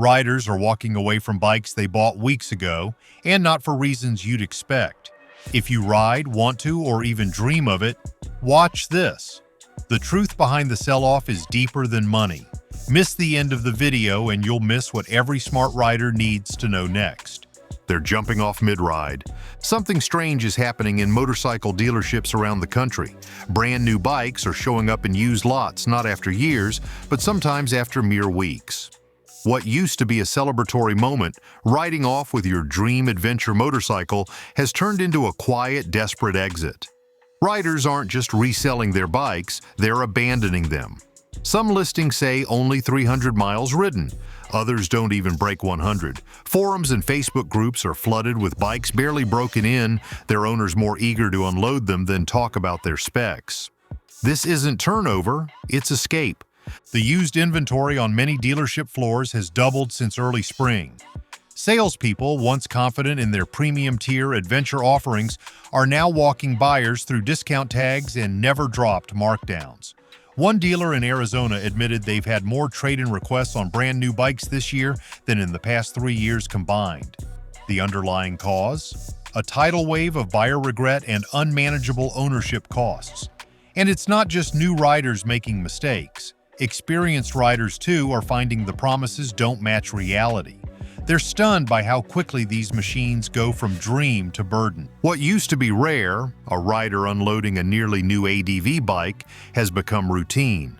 Riders are walking away from bikes they bought weeks ago, and not for reasons you'd expect. If you ride, want to, or even dream of it, watch this. The truth behind the sell-off is deeper than money. Miss the end of the video and you'll miss what every smart rider needs to know next. They're jumping off Midride. Something strange is happening in motorcycle dealerships around the country. Brand new bikes are showing up in used lots not after years, but sometimes after mere weeks. What used to be a celebratory moment, riding off with your dream adventure motorcycle, has turned into a quiet, desperate exit. Riders aren't just reselling their bikes, they're abandoning them. Some listings say only 300 miles ridden. Others don't even break 100. Forums and Facebook groups are flooded with bikes barely broken in, their owners more eager to unload them than talk about their specs. This isn't turnover, it's escape. The used inventory on many dealership floors has doubled since early spring. Salespeople, once confident in their premium-tier adventure offerings, are now walking buyers through discount tags and never-dropped markdowns. One dealer in Arizona admitted they've had more trade-in requests on brand-new bikes this year than in the past 3 years combined. The underlying cause? A tidal wave of buyer regret and unmanageable ownership costs. And it's not just new riders making mistakes. Experienced riders, too, are finding the promises don't match reality. They're stunned by how quickly these machines go from dream to burden. What used to be rare, a rider unloading a nearly new ADV bike, has become routine.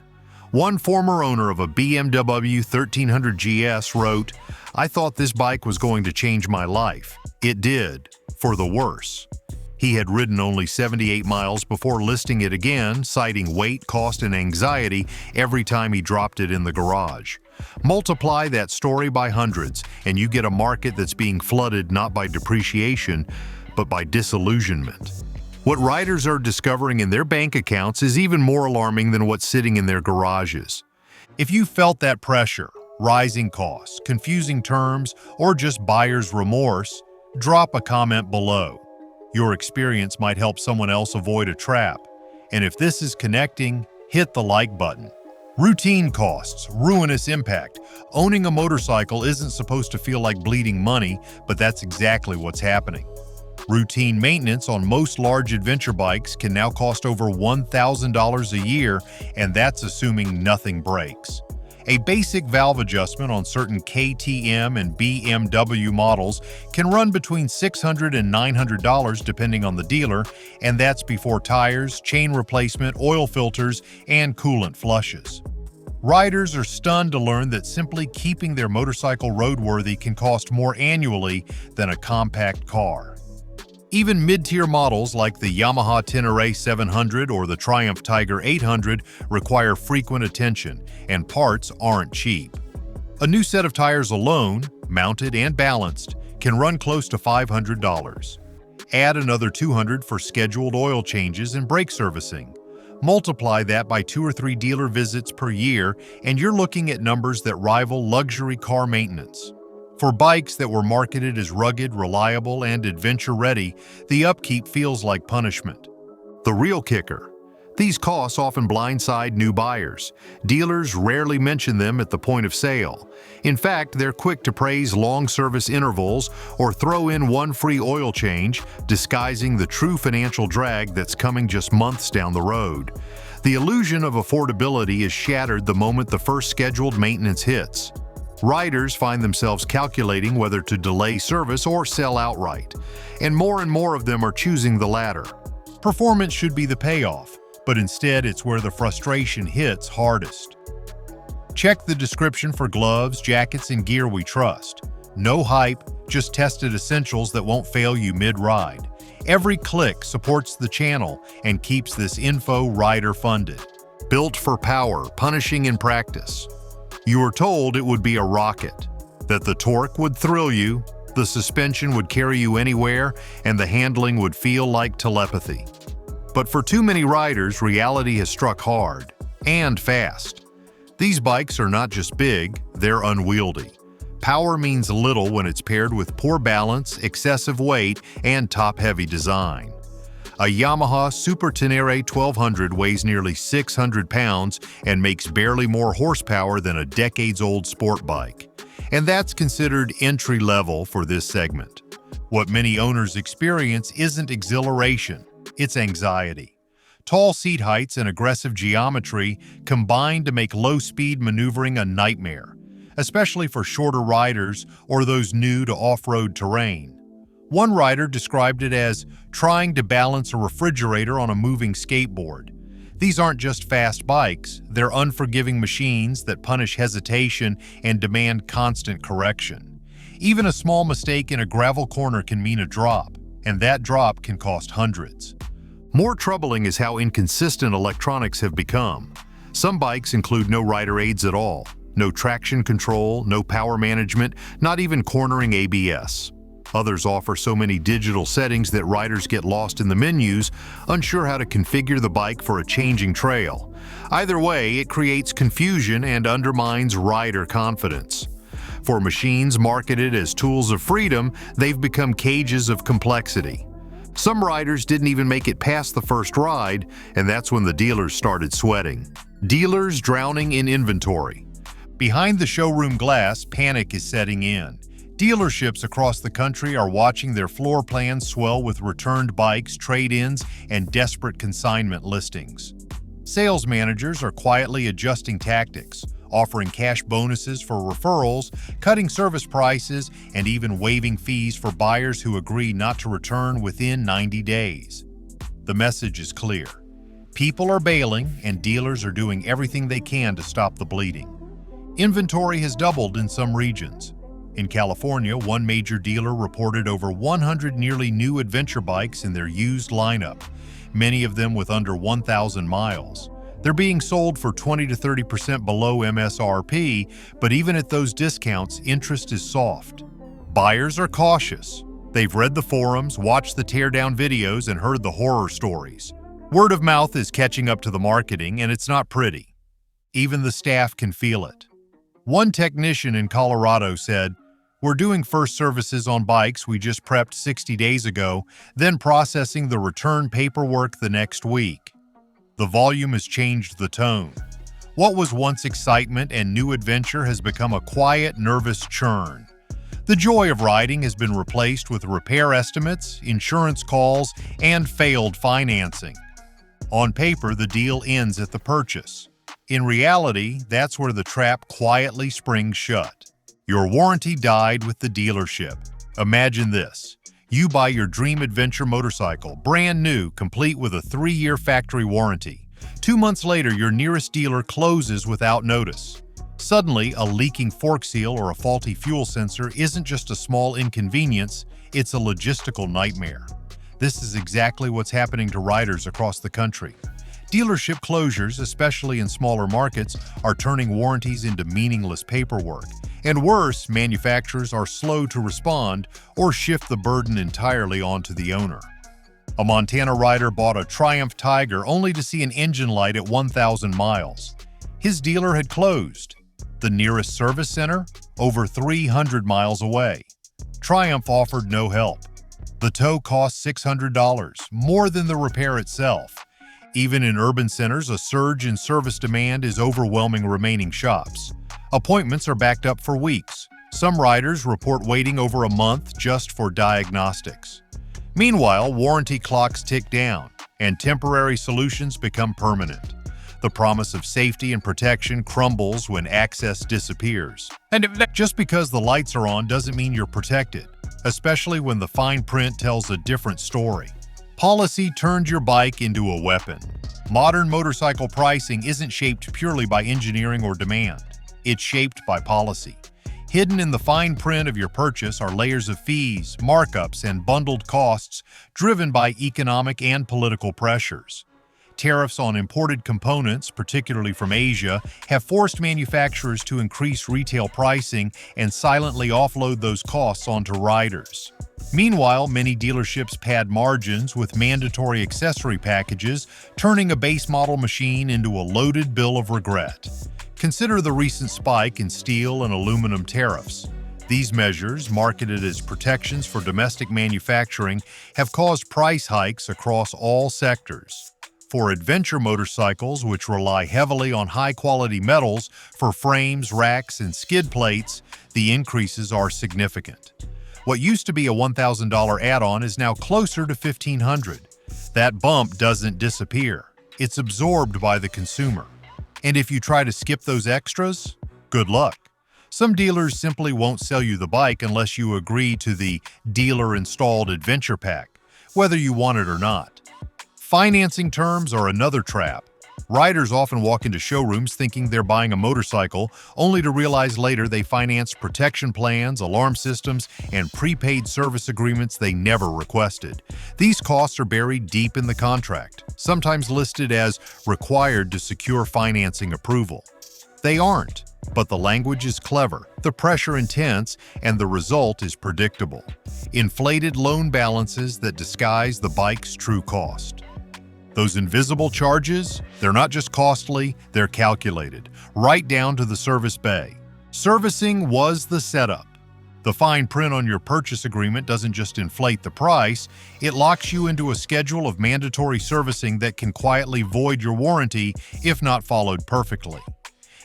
One former owner of a BMW 1300 GS wrote, "I thought this bike was going to change my life. It did, for the worse." He had ridden only 78 miles before listing it again, citing weight, cost, and anxiety every time he dropped it in the garage. Multiply that story by hundreds, and you get a market that's being flooded not by depreciation, but by disillusionment. What riders are discovering in their bank accounts is even more alarming than what's sitting in their garages. If you felt that pressure, rising costs, confusing terms, or just buyer's remorse, drop a comment below. Your experience might help someone else avoid a trap. And if this is connecting, hit the like button. Routine costs, ruinous impact. Owning a motorcycle isn't supposed to feel like bleeding money, but that's exactly what's happening. Routine maintenance on most large adventure bikes can now cost over $1,000 a year, and that's assuming nothing breaks. A basic valve adjustment on certain KTM and BMW models can run between $600 and $900 depending on the dealer, and that's before tires, chain replacement, oil filters, and coolant flushes. Riders are stunned to learn that simply keeping their motorcycle roadworthy can cost more annually than a compact car. Even mid-tier models like the Yamaha Tenere 700 or the Triumph Tiger 800 require frequent attention, and parts aren't cheap. A new set of tires alone, mounted and balanced, can run close to $500. Add another $200 for scheduled oil changes and brake servicing. Multiply that by 2 or 3 dealer visits per year, and you're looking at numbers that rival luxury car maintenance. For bikes that were marketed as rugged, reliable, and adventure-ready, the upkeep feels like punishment. The real kicker: these costs often blindside new buyers. Dealers rarely mention them at the point of sale. In fact, they're quick to praise long service intervals or throw in one free oil change, disguising the true financial drag that's coming just months down the road. The illusion of affordability is shattered the moment the first scheduled maintenance hits. Riders find themselves calculating whether to delay service or sell outright, and more of them are choosing the latter. Performance should be the payoff, but instead it's where the frustration hits hardest. Check the description for gloves, jackets, and gear we trust. No hype, just tested essentials that won't fail you mid-ride. Every click supports the channel and keeps this info rider-funded. Built for power, punishing in practice. You were told it would be a rocket, that the torque would thrill you, the suspension would carry you anywhere, and the handling would feel like telepathy. But for too many riders, reality has struck hard, and fast. These bikes are not just big, they're unwieldy. Power means little when it's paired with poor balance, excessive weight, and top-heavy design. A Yamaha Super Tenere 1200 weighs nearly 600 pounds and makes barely more horsepower than a decades-old sport bike. and that's considered entry-level for this segment. What many owners experience isn't exhilaration, it's anxiety. Tall seat heights and aggressive geometry combine to make low-speed maneuvering a nightmare, especially for shorter riders or those new to off-road terrain. One rider described it as trying to balance a refrigerator on a moving skateboard. These aren't just fast bikes, they're unforgiving machines that punish hesitation and demand constant correction. Even a small mistake in a gravel corner can mean a drop, and that drop can cost hundreds. More troubling is how inconsistent electronics have become. Some bikes include no rider aids at all, no traction control, no power management, not even cornering ABS. Others offer so many digital settings that riders get lost in the menus, unsure how to configure the bike for a changing trail. Either way, it creates confusion and undermines rider confidence. For machines marketed as tools of freedom, they've become cages of complexity. Some riders didn't even make it past the first ride, and that's when the dealers started sweating. Dealers drowning in inventory. Behind the showroom glass, panic is setting in. Dealerships across the country are watching their floor plans swell with returned bikes, trade-ins, and desperate consignment listings. Sales managers are quietly adjusting tactics, offering cash bonuses for referrals, cutting service prices, and even waiving fees for buyers who agree not to return within 90 days. The message is clear. People are bailing, and dealers are doing everything they can to stop the bleeding. Inventory has doubled in some regions. In California, one major dealer reported over 100 nearly new adventure bikes in their used lineup, many of them with under 1,000 miles. They're being sold for 20 to 30% below MSRP, but even at those discounts, interest is soft. Buyers are cautious. They've read the forums, watched the teardown videos, and heard the horror stories. Word of mouth is catching up to the marketing, and it's not pretty. Even the staff can feel it. One technician in Colorado said, "We're doing first services on bikes we just prepped 60 days ago, then processing the return paperwork the next week." The volume has changed the tone. What was once excitement and new adventure has become a quiet, nervous churn. The joy of riding has been replaced with repair estimates, insurance calls, and failed financing. On paper, the deal ends at the purchase. In reality, that's where the trap quietly springs shut. Your warranty died with the dealership. Imagine this. You buy your dream adventure motorcycle, brand new, complete with a 3-year factory warranty. 2 months later, your nearest dealer closes without notice. Suddenly, a leaking fork seal or a faulty fuel sensor isn't just a small inconvenience, it's a logistical nightmare. This is exactly what's happening to riders across the country. Dealership closures, especially in smaller markets, are turning warranties into meaningless paperwork. And worse, manufacturers are slow to respond or shift the burden entirely onto the owner. A Montana rider bought a Triumph Tiger only to see an engine light at 1,000 miles. His dealer had closed. The nearest service center? Over 300 miles away. Triumph offered no help. The tow cost $600, more than the repair itself. Even in urban centers, a surge in service demand is overwhelming remaining shops. Appointments are backed up for weeks. Some riders report waiting over a month just for diagnostics. Meanwhile, warranty clocks tick down, and temporary solutions become permanent. The promise of safety and protection crumbles when access disappears. And just because the lights are on doesn't mean you're protected, especially when the fine print tells a different story. Policy turned your bike into a weapon. Modern motorcycle pricing isn't shaped purely by engineering or demand. It's shaped by policy. Hidden in the fine print of your purchase are layers of fees, markups, and bundled costs driven by economic and political pressures. Tariffs on imported components, particularly from Asia, have forced manufacturers to increase retail pricing and silently offload those costs onto riders. Meanwhile, many dealerships pad margins with mandatory accessory packages, turning a base model machine into a loaded bill of regret. Consider the recent spike in steel and aluminum tariffs. These measures, marketed as protections for domestic manufacturing, have caused price hikes across all sectors. For adventure motorcycles, which rely heavily on high-quality metals for frames, racks, and skid plates, the increases are significant. What used to be a $1,000 add-on is now closer to $1,500. That bump doesn't disappear. It's absorbed by the consumer. And if you try to skip those extras, good luck. Some dealers simply won't sell you the bike unless you agree to the dealer-installed adventure pack, whether you want it or not. Financing terms are another trap. Riders often walk into showrooms thinking they're buying a motorcycle, only to realize later they financed protection plans, alarm systems, and prepaid service agreements they never requested. These costs are buried deep in the contract, sometimes listed as required to secure financing approval. They aren't, but the language is clever, the pressure intense, and the result is predictable. Inflated loan balances that disguise the bike's true cost. Those invisible charges, they're not just costly, they're calculated, right down to the service bay. Servicing was the setup. The fine print on your purchase agreement doesn't just inflate the price, it locks you into a schedule of mandatory servicing that can quietly void your warranty if not followed perfectly.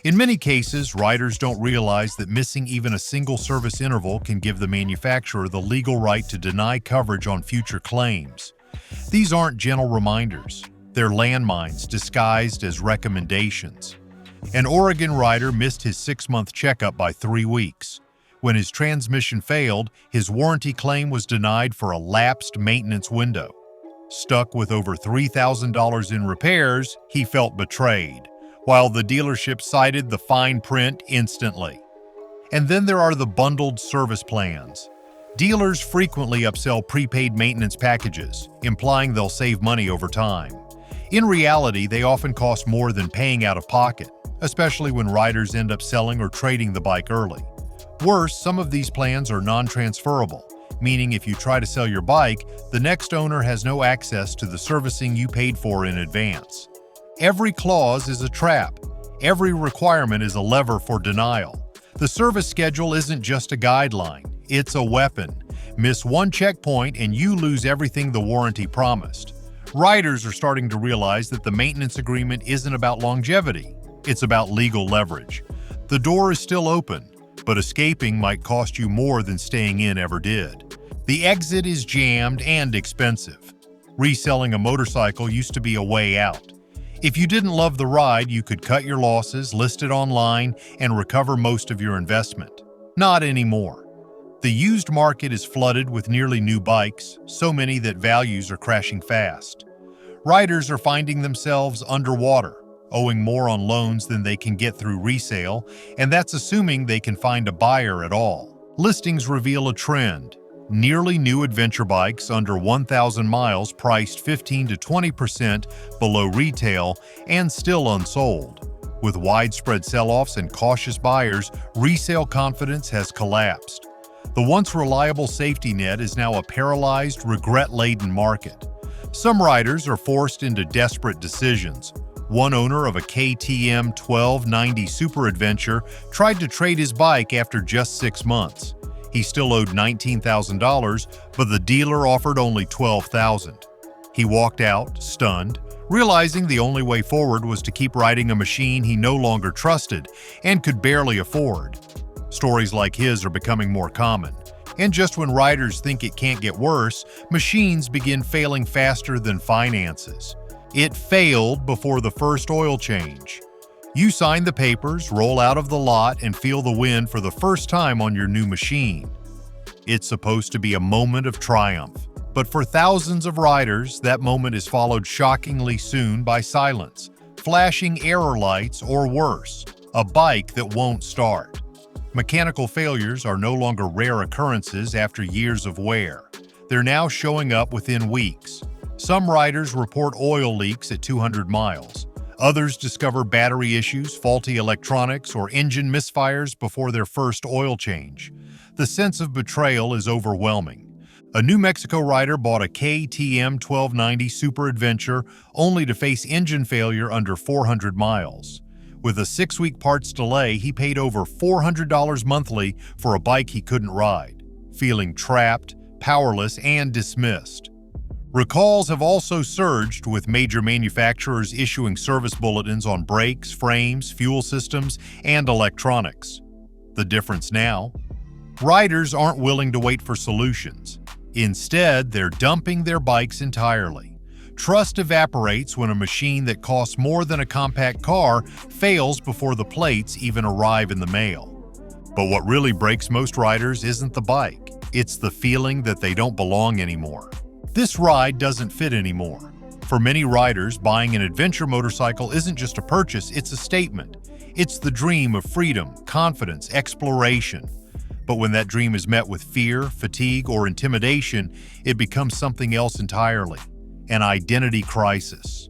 In many cases, riders don't realize that missing even a single service interval can give the manufacturer the legal right to deny coverage on future claims. These aren't gentle reminders. They're landmines disguised as recommendations. An Oregon rider missed his 6-month checkup by 3 weeks. When his transmission failed, his warranty claim was denied for a lapsed maintenance window. Stuck with over $3,000 in repairs, he felt betrayed, while the dealership cited the fine print instantly. And then there are the bundled service plans. Dealers frequently upsell prepaid maintenance packages, implying they'll save money over time. In reality, they often cost more than paying out of pocket, especially when riders end up selling or trading the bike early. Worse, some of these plans are non-transferable, meaning if you try to sell your bike, the next owner has no access to the servicing you paid for in advance. Every clause is a trap. Every requirement is a lever for denial. The service schedule isn't just a guideline, it's a weapon. Miss one checkpoint and you lose everything the warranty promised. Riders are starting to realize that the maintenance agreement isn't about longevity, it's about legal leverage. The door is still open, but escaping might cost you more than staying in ever did. The exit is jammed and expensive. Reselling a motorcycle used to be a way out. If you didn't love the ride, you could cut your losses, list it online, and recover most of your investment. Not anymore. The used market is flooded with nearly new bikes, so many that values are crashing fast. Riders are finding themselves underwater, owing more on loans than they can get through resale, and that's assuming they can find a buyer at all. Listings reveal a trend. Nearly new adventure bikes under 1,000 miles priced 15 to 20% below retail and still unsold. With widespread sell-offs and cautious buyers, resale confidence has collapsed. The once reliable safety net is now a paralyzed, regret-laden market. Some riders are forced into desperate decisions. One owner of a KTM 1290 Super Adventure tried to trade his bike after just 6 months. He still owed $19,000, but the dealer offered only $12,000. He walked out, stunned, realizing the only way forward was to keep riding a machine he no longer trusted and could barely afford. Stories like his are becoming more common. And just when riders think it can't get worse, machines begin failing faster than finances. It failed before the first oil change. You sign the papers, roll out of the lot, and feel the wind for the first time on your new machine. It's supposed to be a moment of triumph, but for thousands of riders, that moment is followed shockingly soon by silence, flashing error lights, or worse, a bike that won't start. Mechanical failures are no longer rare occurrences after years of wear. They're now showing up within weeks. Some riders report oil leaks at 200 miles. Others discover battery issues, faulty electronics, or engine misfires before their first oil change. The sense of betrayal is overwhelming. A New Mexico rider bought a KTM 1290 Super Adventure only to face engine failure under 400 miles. With a 6-week parts delay, he paid over $400 monthly for a bike he couldn't ride, feeling trapped, powerless, and dismissed. Recalls have also surged, with major manufacturers issuing service bulletins on brakes, frames, fuel systems, and electronics. The difference now? Riders aren't willing to wait for solutions. Instead, they're dumping their bikes entirely. Trust evaporates when a machine that costs more than a compact car fails before the plates even arrive in the mail. But what really breaks most riders isn't the bike. It's the feeling that they don't belong anymore. This ride doesn't fit anymore. For many riders, buying an adventure motorcycle isn't just a purchase, it's a statement. It's the dream of freedom, confidence, exploration. But when that dream is met with fear, fatigue, or intimidation, it becomes something else entirely, an identity crisis.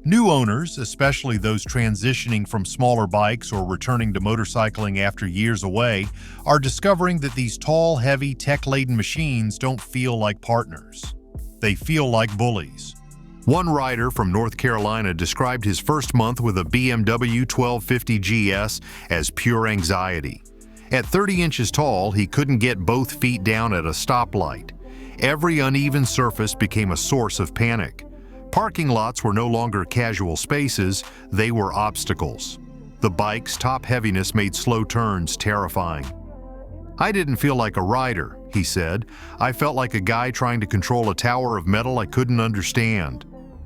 New owners, especially those transitioning from smaller bikes or returning to motorcycling after years away, are discovering that these tall, heavy, tech-laden machines don't feel like partners. They feel like bullies. One rider from North Carolina described his first month with a BMW 1250 GS as pure anxiety. At 30 inches tall, he couldn't get both feet down at a stoplight. Every uneven surface became a source of panic. Parking lots were no longer casual spaces, they were obstacles. The bike's top heaviness made slow turns terrifying. "I didn't feel like a rider," he said. "I felt like a guy trying to control a tower of metal I couldn't understand."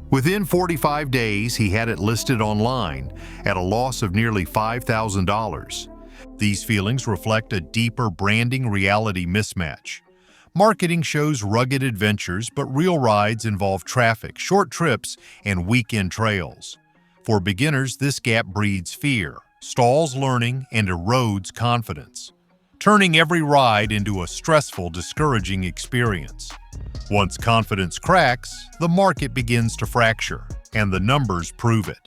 Within 45 days, he had it listed online at a loss of nearly $5,000. These feelings reflect a deeper branding reality mismatch. Marketing shows rugged adventures, but real rides involve traffic, short trips, and weekend trails. For beginners, this gap breeds fear, stalls learning, and erodes confidence, turning every ride into a stressful, discouraging experience. Once confidence cracks, the market begins to fracture, and the numbers prove it.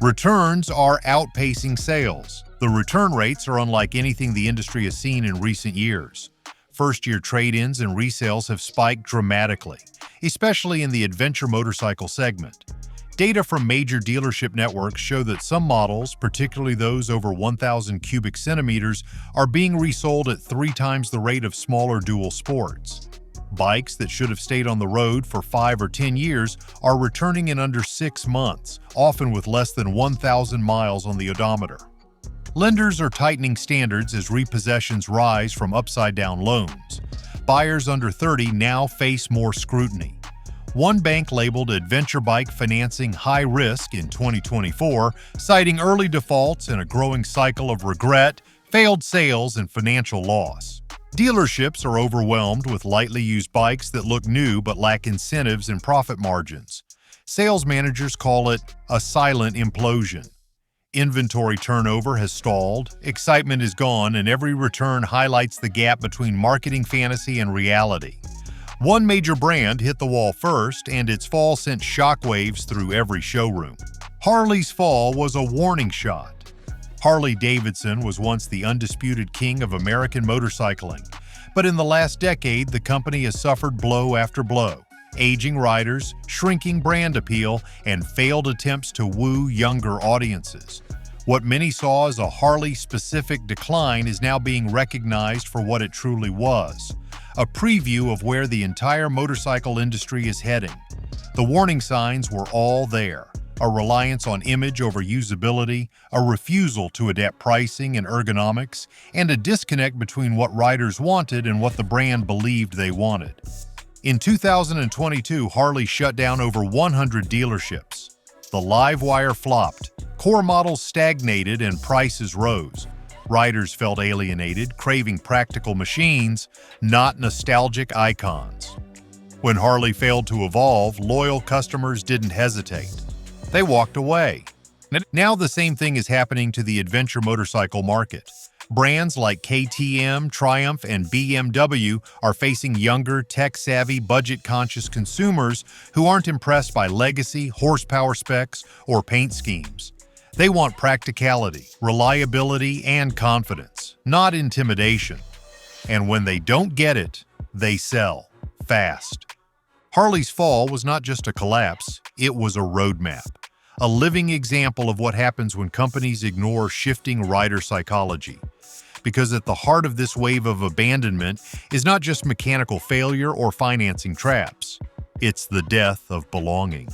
Returns are outpacing sales. The return rates are unlike anything the industry has seen in recent years. First-year trade-ins and resales have spiked dramatically, especially in the adventure motorcycle segment. Data from major dealership networks show that some models, particularly those over 1,000 cubic centimeters, are being resold at 3 times the rate of smaller dual sports. Bikes that should have stayed on the road for 5 or 10 years are returning in under 6 months, often with less than 1,000 miles on the odometer. Lenders are tightening standards as repossessions rise from upside-down loans. Buyers under 30 now face more scrutiny. One bank labeled adventure bike financing high risk in 2024, citing early defaults and a growing cycle of regret, failed sales, and financial loss. Dealerships are overwhelmed with lightly used bikes that look new but lack incentives and profit margins. Sales managers call it a silent implosion. Inventory turnover has stalled, excitement is gone, and every return highlights the gap between marketing fantasy and reality. One major brand hit the wall first, and its fall sent shockwaves through every showroom. Harley's fall was a warning shot. Harley-Davidson was once the undisputed king of American motorcycling, but in the last decade, the company has suffered blow after blow. Aging riders, shrinking brand appeal, and failed attempts to woo younger audiences. What many saw as a Harley-specific decline is now being recognized for what it truly was, a preview of where the entire motorcycle industry is heading. The warning signs were all there: a reliance on image over usability, a refusal to adapt pricing and ergonomics, and a disconnect between what riders wanted and what the brand believed they wanted. In 2022, Harley shut down over 100 dealerships. The live wire flopped, core models stagnated, and prices rose. Riders felt alienated, craving practical machines, not nostalgic icons. When Harley failed to evolve, loyal customers didn't hesitate. They walked away. Now the same thing is happening to the adventure motorcycle market. Brands like KTM, Triumph, and BMW are facing younger, tech-savvy, budget-conscious consumers who aren't impressed by legacy, horsepower specs, or paint schemes. They want practicality, reliability, and confidence, not intimidation. And when they don't get it, they sell fast. Harley's fall was not just a collapse, it was a roadmap. A living example of what happens when companies ignore shifting rider psychology. Because at the heart of this wave of abandonment is not just mechanical failure or financing traps. It's the death of belonging.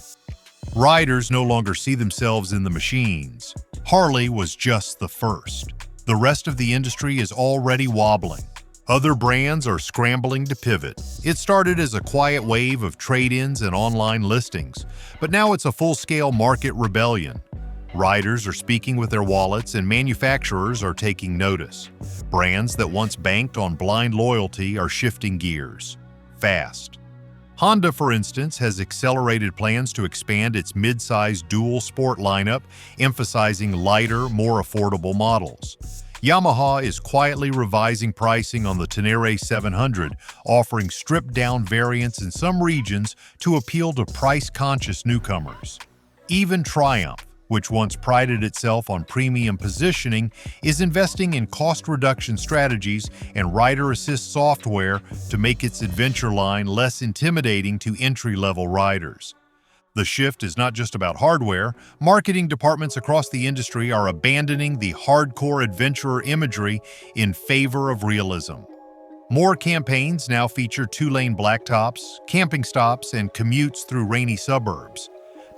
Riders no longer see themselves in the machines. Harley was just the first. The rest of the industry is already wobbling. Other brands are scrambling to pivot. It started as a quiet wave of trade-ins and online listings, but now it's a full-scale market rebellion. Riders are speaking with their wallets and manufacturers are taking notice. Brands that once banked on blind loyalty are shifting gears. Fast. Honda, for instance, has accelerated plans to expand its mid-size dual sport lineup, emphasizing lighter, more affordable models. Yamaha is quietly revising pricing on the Theyre 700, offering stripped-down variants in some regions to appeal to price-conscious newcomers. Even Triumph, which once prided itself on premium positioning, is investing in cost reduction strategies and rider assist software to make its adventure line less intimidating to entry-level riders. The shift is not just about hardware. Marketing departments across the industry are abandoning the hardcore adventurer imagery in favor of realism. More campaigns now feature two-lane blacktops, camping stops, and commutes through rainy suburbs.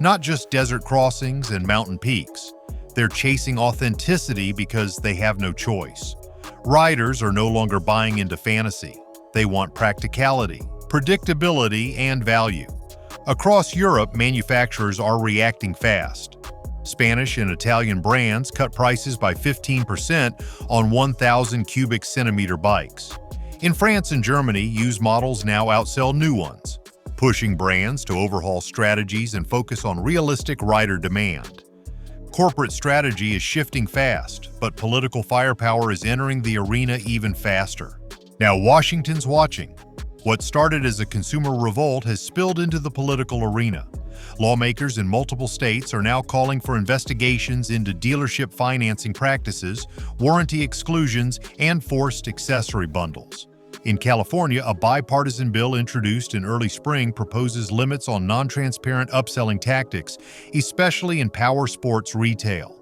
Not just desert crossings and mountain peaks. They're chasing authenticity because they have no choice. Riders are no longer buying into fantasy. They want practicality, predictability, and value. Across Europe, manufacturers are reacting fast. Spanish and Italian brands cut prices by 15% on 1,000 cubic centimeter bikes. In France and Germany, used models now outsell new ones, pushing brands to overhaul strategies and focus on realistic rider demand. Corporate strategy is shifting fast, but political firepower is entering the arena even faster. Now Washington's watching. What started as a consumer revolt has spilled into the political arena. Lawmakers in multiple states are now calling for investigations into dealership financing practices, warranty exclusions, and forced accessory bundles. In California, a bipartisan bill introduced in early spring proposes limits on non-transparent upselling tactics, especially in power sports retail.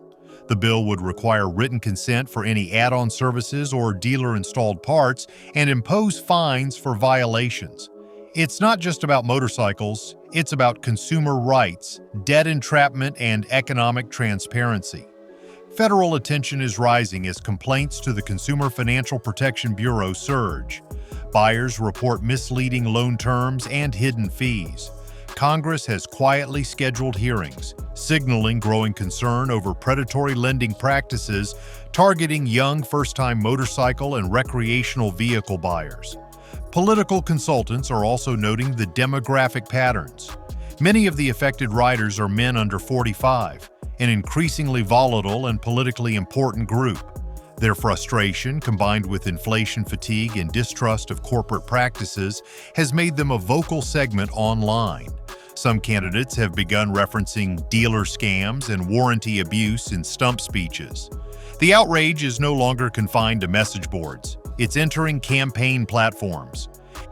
The bill would require written consent for any add-on services or dealer-installed parts and impose fines for violations. It's not just about motorcycles, it's about consumer rights, debt entrapment, and economic transparency. Federal attention is rising as complaints to the Consumer Financial Protection Bureau surge. Buyers report misleading loan terms and hidden fees. Congress has quietly scheduled hearings, signaling growing concern over predatory lending practices targeting young first-time motorcycle and recreational vehicle buyers. Political consultants are also noting the demographic patterns. Many of the affected riders are men under 45, an increasingly volatile and politically important group. Their frustration, combined with inflation fatigue and distrust of corporate practices, has made them a vocal segment online. Some candidates have begun referencing dealer scams and warranty abuse in stump speeches. The outrage is no longer confined to message boards. It's entering campaign platforms.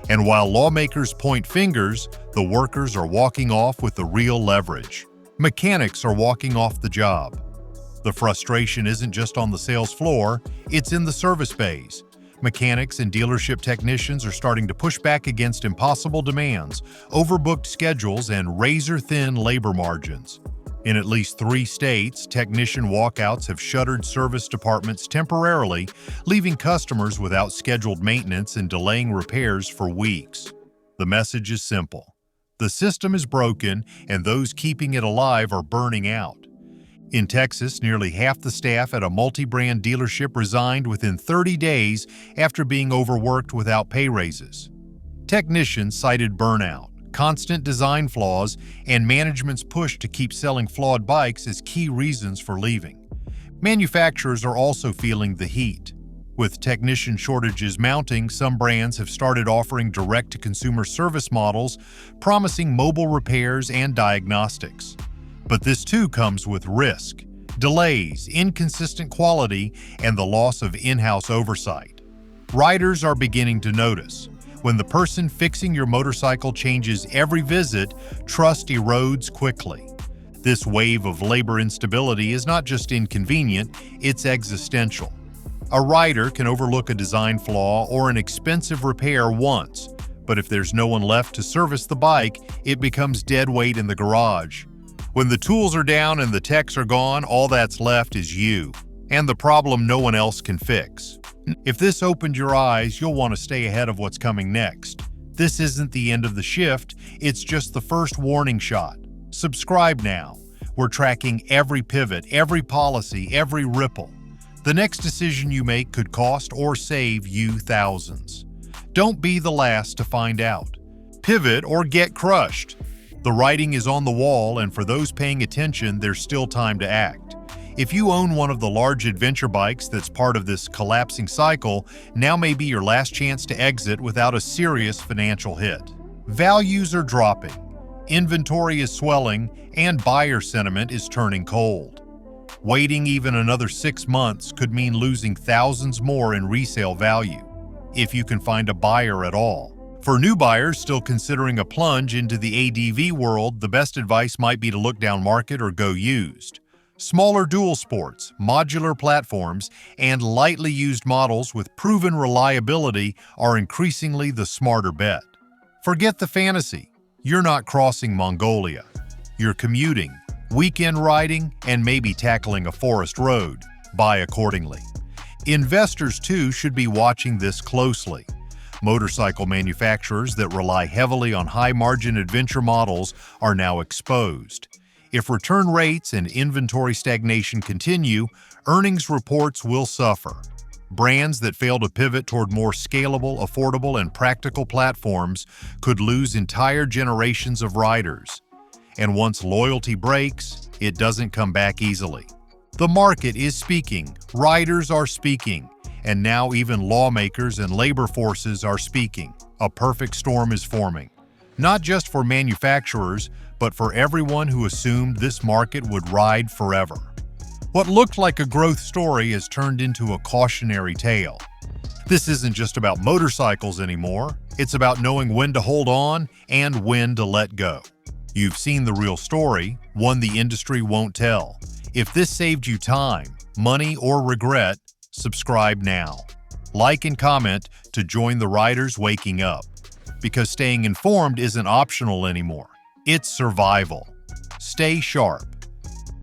And while lawmakers point fingers, the workers are walking off with the real leverage. Mechanics are walking off the job. The frustration isn't just on the sales floor, it's in the service bays. Mechanics and dealership technicians are starting to push back against impossible demands, overbooked schedules, and razor-thin labor margins. In at least 3 states, technician walkouts have shuttered service departments temporarily, leaving customers without scheduled maintenance and delaying repairs for weeks. The message is simple. The system is broken, and those keeping it alive are burning out. In Texas, nearly half the staff at a multi-brand dealership resigned within 30 days after being overworked without pay raises. Technicians cited burnout, constant design flaws, and management's push to keep selling flawed bikes as key reasons for leaving. Manufacturers are also feeling the heat. With technician shortages mounting, some brands have started offering direct-to-consumer service models, promising mobile repairs and diagnostics. But this too comes with risk, delays, inconsistent quality, and the loss of in-house oversight. Riders are beginning to notice. When the person fixing your motorcycle changes every visit, trust erodes quickly. This wave of labor instability is not just inconvenient, it's existential. A rider can overlook a design flaw or an expensive repair once, But if there's no one left to service the bike, it becomes dead weight in the garage. When the tools are down and the techs are gone, all that's left is you, and the problem no one else can fix. If this opened your eyes, you'll want to stay ahead of what's coming next. This isn't the end of the shift, it's just the first warning shot. Subscribe now. We're tracking every pivot, every policy, every ripple. The next decision you make could cost or save you thousands. Don't be the last to find out. Pivot or get crushed. The writing is on the wall, and for those paying attention, there's still time to act. If you own one of the large adventure bikes that's part of this collapsing cycle, now may be your last chance to exit without a serious financial hit. Values are dropping, inventory is swelling, and buyer sentiment is turning cold. Waiting even another 6 months could mean losing thousands more in resale value, if you can find a buyer at all. For new buyers still considering a plunge into the ADV world, the best advice might be to look down market or go used. Smaller dual sports, modular platforms, and lightly used models with proven reliability are increasingly the smarter bet. Forget the fantasy. You're not crossing Mongolia. You're commuting, weekend riding, and maybe tackling a forest road. Buy accordingly. Investors, too, should be watching this closely. Motorcycle manufacturers that rely heavily on high-margin adventure models are now exposed. If return rates and inventory stagnation continue, earnings reports will suffer. Brands that fail to pivot toward more scalable, affordable, and practical platforms could lose entire generations of riders. And once loyalty breaks, it doesn't come back easily. The market is speaking, riders are speaking, and now even lawmakers and labor forces are speaking. A perfect storm is forming. Not just for manufacturers, but for everyone who assumed this market would ride forever. What looked like a growth story has turned into a cautionary tale. This isn't just about motorcycles anymore, it's about knowing when to hold on and when to let go. You've seen the real story, one the industry won't tell. If this saved you time, money, or regret, subscribe now. Like and comment to join the riders waking up. Because staying informed isn't optional anymore. It's survival. Stay sharp.